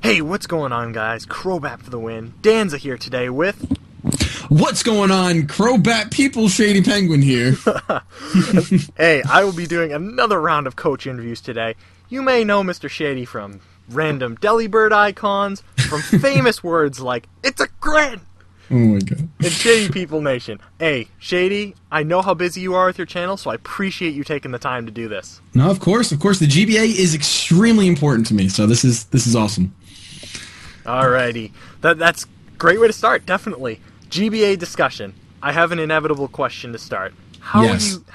Hey, what's going on, guys? Crobat for the win. Danza here today with... What's going on, Crobat people? ShadyPenguinn here. Hey, I will be doing another round of coach interviews today. You may know Mr. Shady from random Delibird icons, from famous words like, "It's a grin!" Oh my god. In Shady People Nation. Hey, Shady, I know how busy you are with your channel, so I appreciate you taking the time to do this. No, of course. The GBA is extremely important to me, so this is awesome. Alrighty. That's a great way to start, definitely. GBA discussion. I have an inevitable question to start. How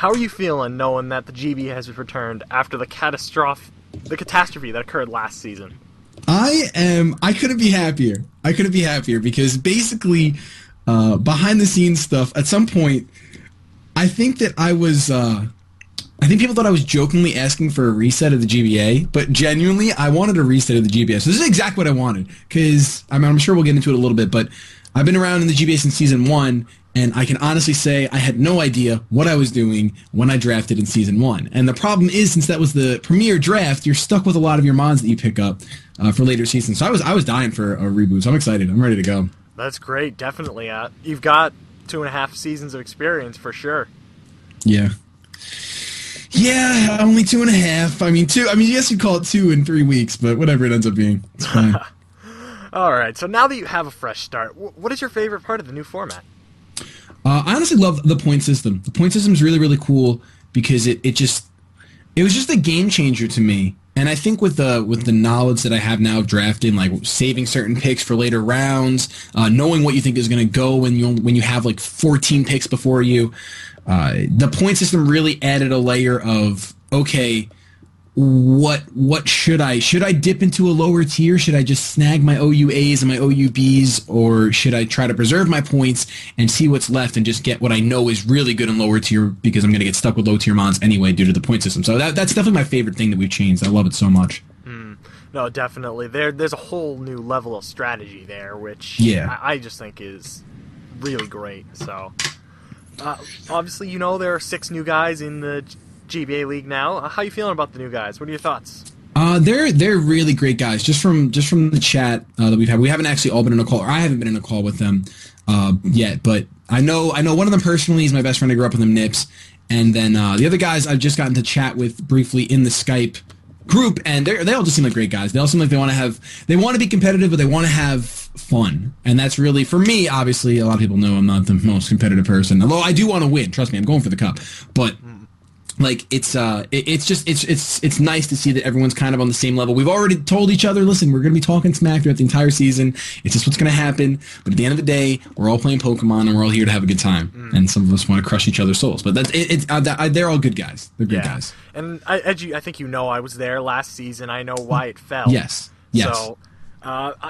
are you feeling knowing that the GBA has returned after the catastrophe that occurred last season? I couldn't be happier. I couldn't be happier because basically, behind the scenes stuff, at some point, I think that I think people thought I was jokingly asking for a reset of the GBA, but genuinely, I wanted a reset of the GBA. So this is exactly what I wanted, because I'm sure we'll get into it a little bit, but I've been around in the GBA since Season 1, and I can honestly say I had no idea what I was doing when I drafted in Season 1. And the problem is, since that was the premier draft, you're stuck with a lot of your mods that you pick up for later seasons. So I was dying for a reboot, so I'm excited. I'm ready to go. That's great, definitely. You've got 2.5 seasons of experience for sure. Yeah. Yeah, only 2.5. I mean, yes, you call it 2 in 3 weeks, but whatever it ends up being, it's fine. Alright, so now that you have a fresh start, what is your favorite part of the new format? I honestly love the point system. The point system is really, really cool because it was just a game changer to me. And I think with the knowledge that I have now of drafting, like saving certain picks for later rounds, knowing what you think is going to go when you have like 14 picks before you, the point system really added a layer of, okay, what should I dip into a lower tier? Should I just snag my OUAs and my OUBs, or should I try to preserve my points and see what's left and just get what I know is really good in lower tier, because I'm going to get stuck with low tier mons anyway due to the point system. So that's definitely my favorite thing that we've changed. I love it so much. No, definitely. There's a whole new level of strategy there, which I just think is really great. So obviously, there are 6 new guys in the GBA League now. How are you feeling about the new guys? What are your thoughts? They're really great guys. Just from the chat that we've had, we haven't actually all been in a call, or I haven't been in a call with them yet. But I know one of them personally. He's my best friend. I grew up with him, Nips. And then the other guys I've just gotten to chat with briefly in the Skype group, and they all just seem like great guys. They all seem like they want to be competitive, but they want to have fun. And that's really, for me, obviously, a lot of people know I'm not the most competitive person. Although I do want to win. Trust me, I'm going for the cup. But like it's nice to see that everyone's kind of on the same level. We've already told each other, listen, we're going to be talking smack throughout the entire season. It's just what's going to happen. But at the end of the day, we're all playing Pokemon and we're all here to have a good time. And some of us want to crush each other's souls. But they're all good guys. They're good guys. And I think I was there last season. I know why it fell. Yes. So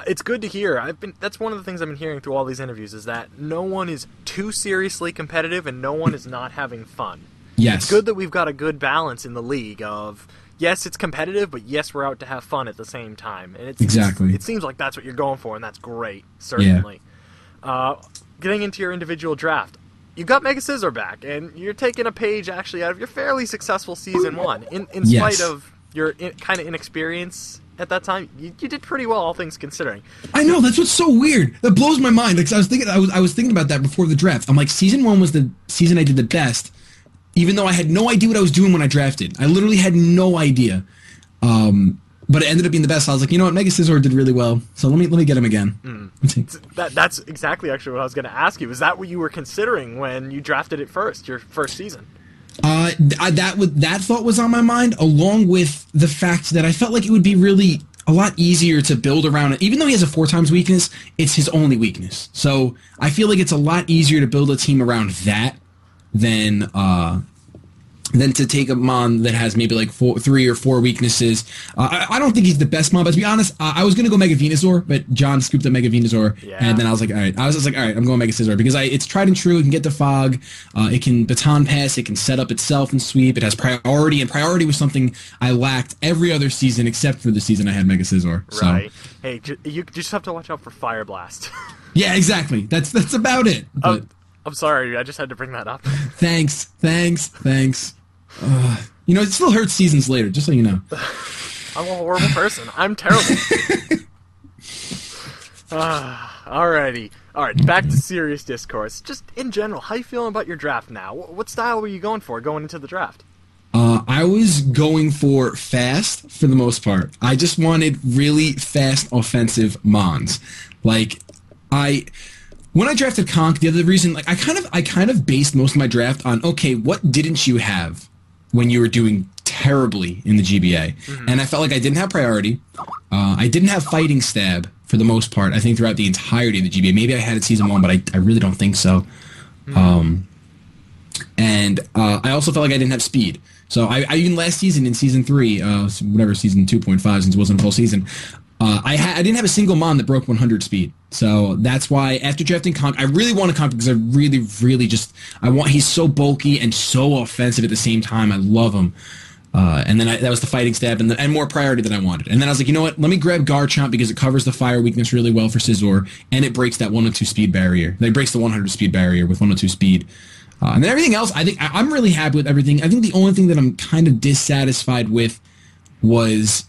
it's good to hear. That's one of the things I've been hearing through all these interviews, is that no one is too seriously competitive and no one is not having fun. Yes. It's good that we've got a good balance in the league of, yes, it's competitive, but yes, we're out to have fun at the same time. And exactly. It seems like that's what you're going for, and that's great, certainly. Yeah. Getting into your individual draft, you got Mega Scizor back, and you're taking a page actually out of your fairly successful Season 1. In spite of your kind of inexperience at that time, you did pretty well, all things considering. I know, that's what's so weird. That blows my mind. Like, I was thinking about that before the draft. I'm like, Season 1 was the season I did the best, even though I had no idea what I was doing when I drafted. I literally had no idea. But it ended up being the best. So I was like, you know what, Mega Scizor did really well, so let me get him again. That's exactly actually what I was going to ask you. Is that what you were considering when you drafted it first, your first season? That thought was on my mind, along with the fact that I felt like it would be really a lot easier to build around it. Even though he has a 4x weakness, it's his only weakness. So I feel like it's a lot easier to build a team around that than to take a mon that has maybe like 3 or 4 weaknesses. I don't think he's the best mon, but to be honest, I was going to go Mega Venusaur, but John scooped up Mega Venusaur, and then I was like, all right. I was just like, all right, I'm going Mega Scizor, because it's tried and true. It can get the fog, it can baton pass, it can set up itself and sweep, it has priority, and priority was something I lacked every other season except for the season I had Mega Scizor. Right. So. Hey, you just have to watch out for Fire Blast. Yeah, exactly. That's about it. But I'm sorry, I just had to bring that up. Thanks. It still hurts seasons later, just so you know. I'm a horrible person. I'm terrible. Alrighty. Alright, back to serious discourse. Just in general, how you feeling about your draft now? What style were you going for going into the draft? I was going for fast for the most part. I just wanted really fast offensive mons. Like, when I drafted Conk, the other reason, like, I kind of based most of my draft on, okay, what didn't you have when you were doing terribly in the GBA? Mm-hmm. And I felt like I didn't have priority. I didn't have fighting stab for the most part, I think, throughout the entirety of the GBA. Maybe I had it season 1, but I really don't think so. Mm-hmm. And I also felt like I didn't have speed. So I even last season in season 3, whatever, season 2.5, since it wasn't a full season, I didn't have a single mon that broke 100 speed. So that's why after drafting Conk, I really wanted Conk because I really he's so bulky and so offensive at the same time. I love him. And then that was the fighting stab and more priority than I wanted. And then I was like, you know what? Let me grab Garchomp because it covers the fire weakness really well for Scizor, and it breaks that 102 speed barrier. It breaks the 100 speed barrier with 102 speed. And then everything else, I think I'm really happy with everything. I think the only thing that I'm kind of dissatisfied with was,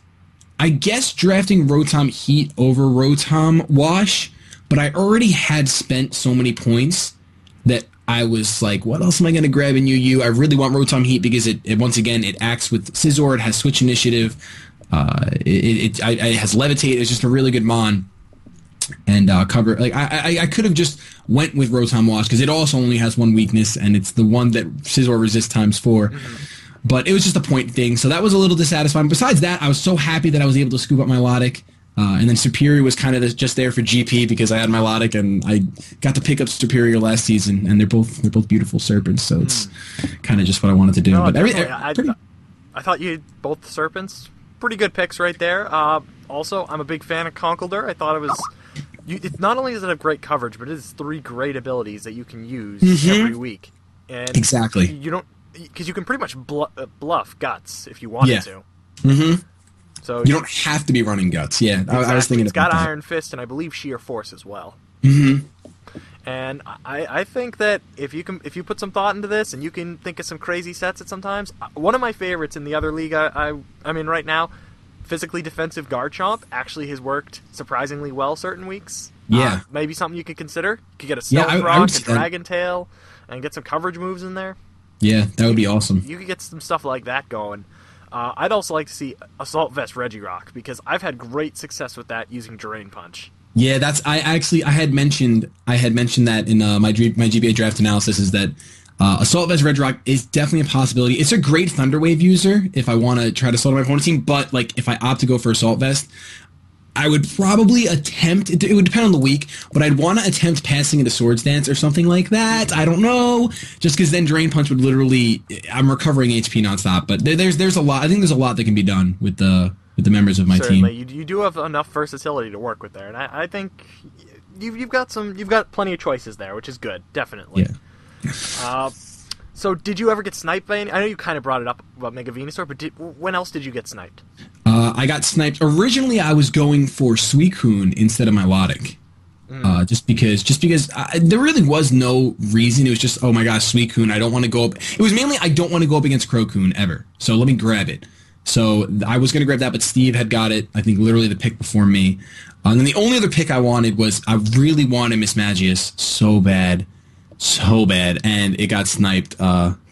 I guess, drafting Rotom Heat over Rotom Wash, but I already had spent so many points that I was like, what else am I going to grab in UU? I really want Rotom Heat because it once again, it acts with Scizor, it has Switch Initiative, it has Levitate, it's just a really good mon. And cover, like, I could have just went with Rotom Wash because it also only has one weakness, and it's the one that Scizor resists ×4. Mm-hmm. But it was just a point thing, so that was a little dissatisfying. Besides that, I was so happy that I was able to scoop up my Milotic. And then Superior was kind of just there for GP because I had Milotic, and I got to pick up Superior last season, and they're both beautiful Serpents, so it's kind of just what I wanted to do. No, but I thought you had both Serpents. Pretty good picks right there. Also, I'm a big fan of Conkeldurr. I thought it was... It's not only does it have great coverage, but it has 3 great abilities that you can use every week. And exactly. You don't... Because you can pretty much bluff Guts if you wanted to. Mm-hmm. So you don't have to be running Guts. Yeah, exactly. I was thinking it's about got that. Iron Fist and I believe Sheer Force as well. Mm-hmm. And I think that if you put some thought into this and you can think of some crazy sets at sometimes, one of my favorites in the other league I'm in right now, physically defensive Garchomp, actually has worked surprisingly well certain weeks. Yeah. Maybe something you could consider. You could get a Stealth Rock, a Dragon Tail, and get some coverage moves in there. Yeah, that would be awesome. You could get some stuff like that going. I'd also like to see Assault Vest Regirock because I've had great success with that using Drain Punch. Yeah, I had mentioned that in my GBA draft analysis, is that Assault Vest Regirock is definitely a possibility. It's a great Thunder Wave user if I want to try to slow my opponent's team, but like if I opt to go for Assault Vest, I would probably attempt, it would depend on the week, but I'd want to attempt passing into Swords Dance or something like that. I don't know. Just because then Drain Punch would literally, I'm recovering HP nonstop, but there's a lot, I think there's a lot that can be done with the members of my team. You do have enough versatility to work with there, and I think you've got plenty of choices there, which is good, definitely. Yeah. So did you ever get sniped by any? I know you kind of brought it up about Mega Venusaur, but when else did you get sniped? I got sniped. Originally, I was going for Suicune instead of Milotic. Just because there really was no reason. It was just, oh my gosh, Suicune, I don't want to go up. It was mainly I don't want to go up against Crocoon ever, so let me grab it. So I was going to grab that, but Steve had got it, I think literally the pick before me. And then the only other pick I wanted was, I really wanted Mismagius so bad, and it got sniped.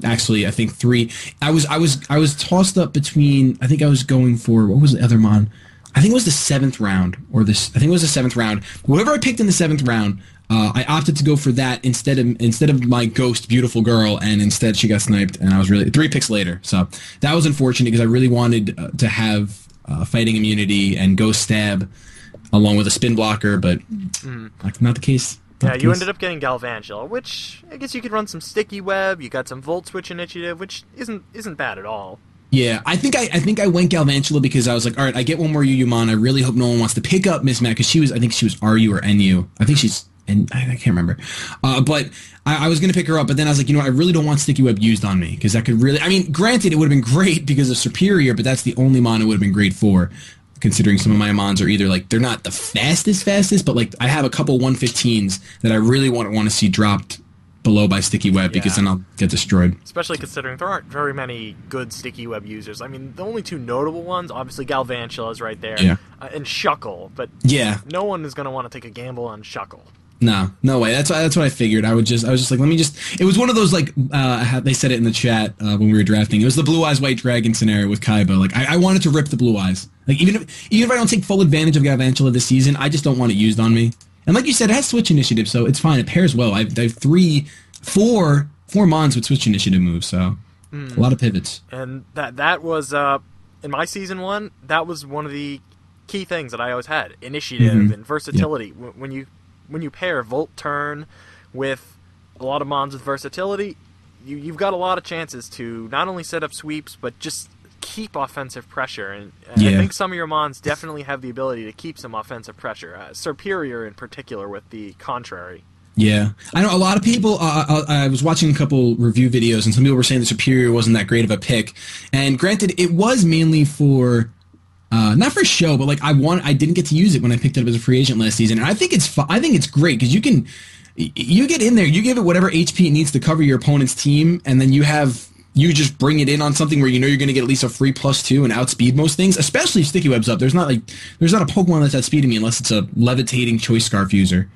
Actually, I think 3. I was tossed up between, I think I was going for, what was the other mon? I think it was the 7th round, I think it was the 7th round. Whoever I picked in the 7th round, I opted to go for that instead of my Ghost Beautiful Girl, and instead she got sniped, and I was really 3 picks later. So that was unfortunate because I really wanted to have fighting immunity and Ghost Stab along with a spin blocker, but not the case. Yeah, you ended up getting Galvantula, which I guess you could run some Sticky Web. You got some Volt Switch Initiative, which isn't bad at all. Yeah, I think I went Galvantula because I was like, all right, I get one more UU-mon. I really hope no one wants to pick up Miss Mac because I think she was RU or NU. I think she's, and I can't remember. But I was going to pick her up, but then I was like, you know what, I really don't want Sticky Web used on me because that could really, I mean, granted, it would have been great because of Superior, but that's the only mon it would have been great for. Considering some of my mons are either like, they're not the fastest, but like I have a couple 115s that I really want to see dropped below by Sticky Web because then I'll get destroyed. Especially considering there aren't very many good Sticky Web users. I mean, the only two notable ones, obviously Galvantula is right there, and Shuckle, but no one is going to want to take a gamble on Shuckle. No way. That's what I figured. I was just like, let me just. It was one of those like they said it in the chat when we were drafting. It was the Blue Eyes White Dragon scenario with Kaiba. Like I wanted to rip the Blue Eyes. Like even if I don't take full advantage of Galvantula this season, I just don't want it used on me. And like you said, it has Switch Initiative, so it's fine. It pairs well. I have four Mons with Switch Initiative moves, so a lot of pivots. And that was in my season 1. That was one of the key things that I always had: initiative and versatility. Yep. When you pair Volt Turn with a lot of Mons with versatility, you've got a lot of chances to not only set up sweeps, but just keep offensive pressure. And I think some of your Mons definitely have the ability to keep some offensive pressure. Superior in particular with the contrary. Yeah. I know a lot of people, I was watching a couple review videos, and some people were saying the Superior wasn't that great of a pick. And granted, it was mainly for... not for show, but like I didn't get to use it when I picked it up as a free agent last season, and I think it's great because you get in there, you give it whatever HP it needs to cover your opponent's team, and then you just bring it in on something where you know you're going to get at least a free +2 and outspeed most things, especially if Sticky Web's up. There's not a Pokemon that's outspeeding me unless it's a levitating Choice Scarf user.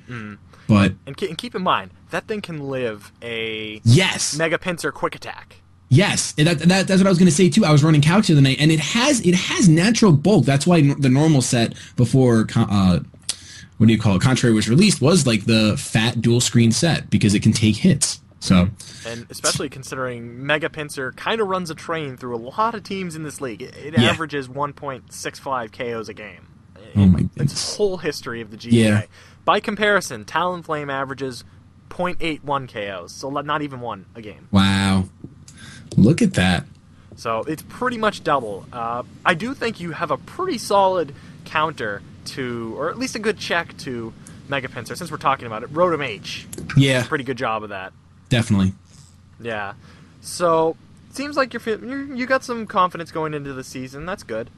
But and keep in mind that thing can live a Mega Pinsir Quick Attack. Yes, that's what I was going to say too. I was running Couch the other night, and it has natural bulk. That's why the normal set before Contrary was released was like the fat dual screen set because it can take hits. So, and especially considering Mega Pinsir kind of runs a train through a lot of teams in this league. It averages 1.65 KOs a game. Oh my goodness! It's the whole history of the GBA. Yeah. By comparison, Talonflame averages 0.81 KOs, so not even one a game. Wow. Look at that. So it's pretty much double. I do think you have a pretty solid counter to, or at least a good check to Mega Pinsir, since we're talking about it. Rotom H. Yeah. Pretty good job of that. Definitely. Yeah. So it seems like you got some confidence going into the season. That's good.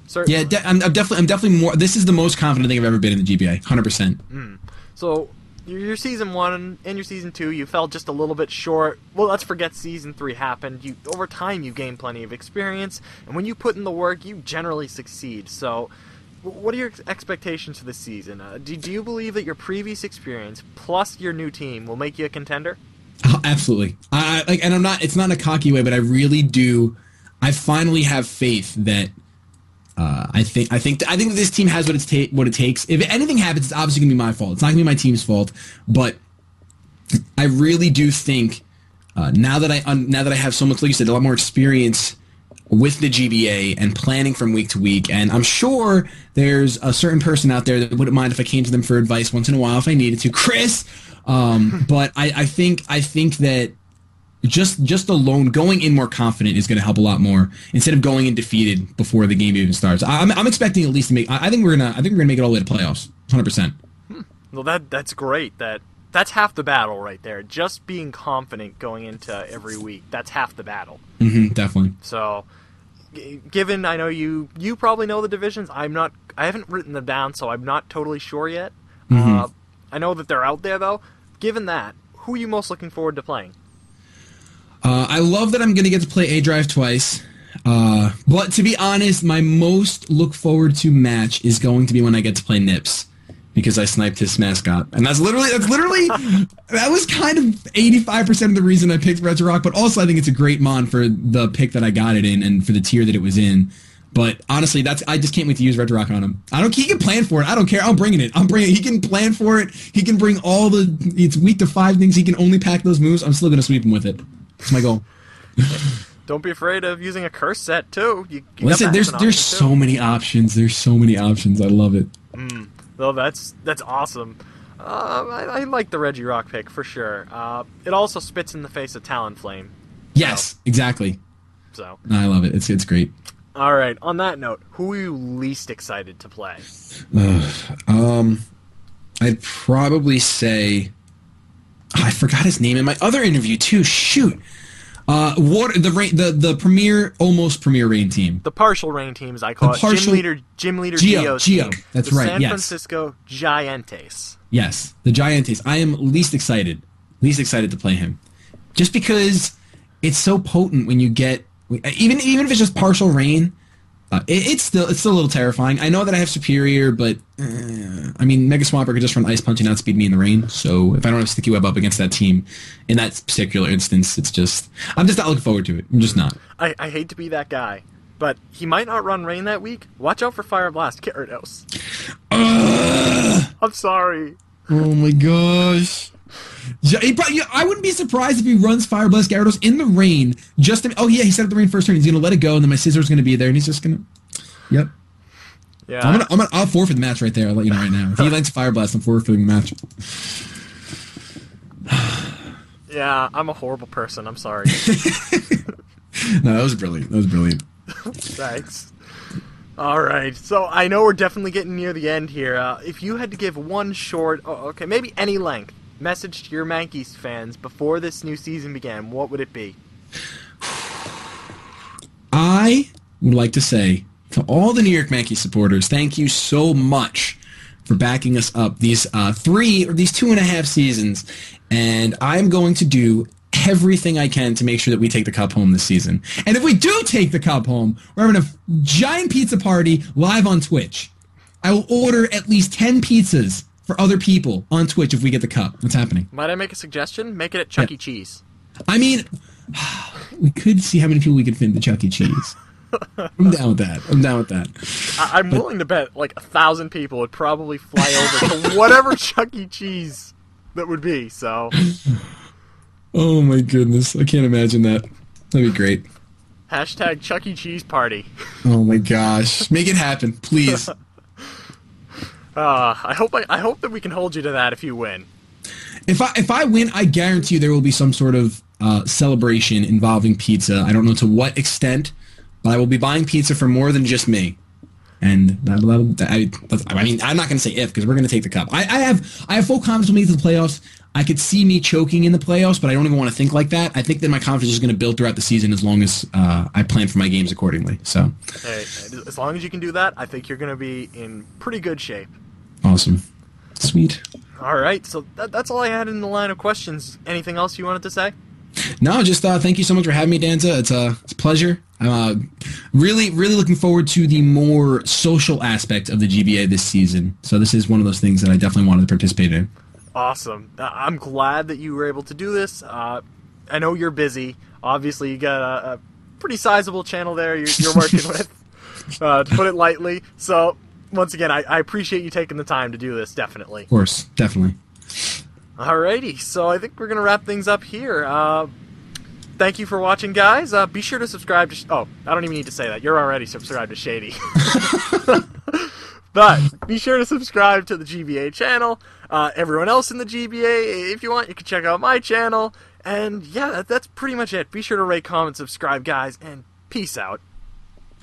Certainly. Yeah, I'm definitely more. This is the most confident thing I've ever been in the GBA. 100%. So your season 1 and your season 2, you fell just a little bit short. Well, let's forget season 3 happened. Over time, you gain plenty of experience, and when you put in the work, you generally succeed. So, what are your expectations for this season? Do you believe that your previous experience plus your new team will make you a contender? Oh, absolutely. And I'm not. It's not in a cocky way, but I really do. I finally have faith that. I think this team has what it takes. If anything happens, it's obviously gonna be my fault. It's not gonna be my team's fault. But I really do think now that I have so much, like you said, a lot more experience with the GBA and planning from week to week, and I'm sure there's a certain person out there that wouldn't mind if I came to them for advice once in a while if I needed to, Chris. But I think that. Just alone, going in more confident is going to help a lot more instead of going in defeated before the game even starts. I'm expecting at least to make. I think we're gonna make it all the way to playoffs, 100%. Well, that's great. That's half the battle right there. Just being confident going into every week. That's half the battle. Definitely. So, given I know you probably know the divisions. I haven't written them down, so I'm not totally sure yet. I know that they're out there though. Given that, who are you most looking forward to playing? I love that I'm going to get to play A-Drive twice, but to be honest, my most look forward to match is going to be when I get to play Nips, because I sniped his mascot, and that was kind of 85% of the reason I picked Regirock, but also I think it's a great mon for the pick that I got it in and for the tier that it was in. But honestly, I just can't wait to use Regirock on him. He can plan for it. I don't care. I'm bringing it. He can plan for it. He can bring it's weak to 5 things. He can only pack those moves. I'm still going to sweep him with it. That's my goal. Don't be afraid of using a curse set too. Listen, there's so many options. There's so many options. I love it. Well, that's awesome. I like the Regirock pick for sure. It also spits in the face of Talonflame. Yes, exactly. So I love it. It's great. All right. On that note, who are you least excited to play? I'd probably say. I forgot his name in my other interview too. Shoot. The premier, almost premier rain team. The partial rain team, as I call it. Gym leader Geo. That's right. San Francisco Giants. Yes, the Giants. I am least excited least excited to play him. Just because it's so potent when you get, even if it's just partial rain, it's still a little terrifying. I know that I have Superior, but I mean, Mega Swampert could just run Ice Punch and outspeed me in the rain. So if I don't have Sticky Web up against that team, in that particular instance, I'm just not looking forward to it. I'm just not. I hate to be that guy, but he might not run rain that week. Watch out for Fire Blast Gyarados. I'm sorry. Oh my gosh. I wouldn't be surprised if he runs Fire Blast Gyarados in the rain. He set up the rain first turn. He's gonna let it go, and then my Scizor's gonna be there, and he's just gonna. Yep. Yeah. I'll forfeit the match right there. I'll let you know right now. If he lands Fire Blast, I'm forfeiting the match. Yeah, I'm a horrible person. I'm sorry. No, that was brilliant. Thanks. All right, so I know we're definitely getting near the end here. If you had to give one short, maybe any length, message to your Mankeys fans before this new season began, what would it be? I would like to say to all the New York Mankeys supporters, thank you so much for backing us up these 2.5 seasons, and I'm going to do everything I can to make sure that we take the cup home this season. And if we do take the cup home, we're having a giant pizza party live on Twitch. I will order at least 10 pizzas for other people on Twitch if we get the cup. What's happening? Might I make a suggestion? Make it at Chuck E. Cheese. I mean, we could see how many people we could fit into Chuck E. Cheese. I'm down with that. I'm willing to bet like 1,000 people would probably fly over to whatever Chuck E. Cheese that would be, so... Oh my goodness, I can't imagine that. That'd be great. Hashtag Chuck E. Cheese party. Oh my gosh. Make it happen, please. I hope that we can hold you to that if you win. If I win, I guarantee you there will be some sort of celebration involving pizza. I don't know to what extent, but I will be buying pizza for more than just me. And I mean, I'm not going to say if, because we're going to take the cup. I have full confidence when we get to the playoffs. I could see me choking in the playoffs, but I don't even want to think like that. I think that my confidence is going to build throughout the season as long as I plan for my games accordingly. So, hey, as long as you can do that, I think you're going to be in pretty good shape. Awesome. Sweet. All right, so that's all I had in the line of questions. Anything else you wanted to say? No, just thank you so much for having me, Danza. It's a pleasure. I'm really looking forward to the more social aspect of the GBA this season. So this is one of those things that I definitely wanted to participate in. Awesome. I'm glad that you were able to do this. I know you're busy. Obviously, you got a pretty sizable channel there you're working with, to put it lightly. So, once again, I appreciate you taking the time to do this, definitely. Of course, definitely. Alrighty, so I think we're going to wrap things up here. Thank you for watching, guys. Be sure to subscribe to... I don't even need to say that. You're already subscribed to Shady. But be sure to subscribe to the GBA channel. Everyone else in the GBA, if you want, you can check out my channel. And yeah, that's pretty much it. Be sure to rate, comment, subscribe, guys, and peace out.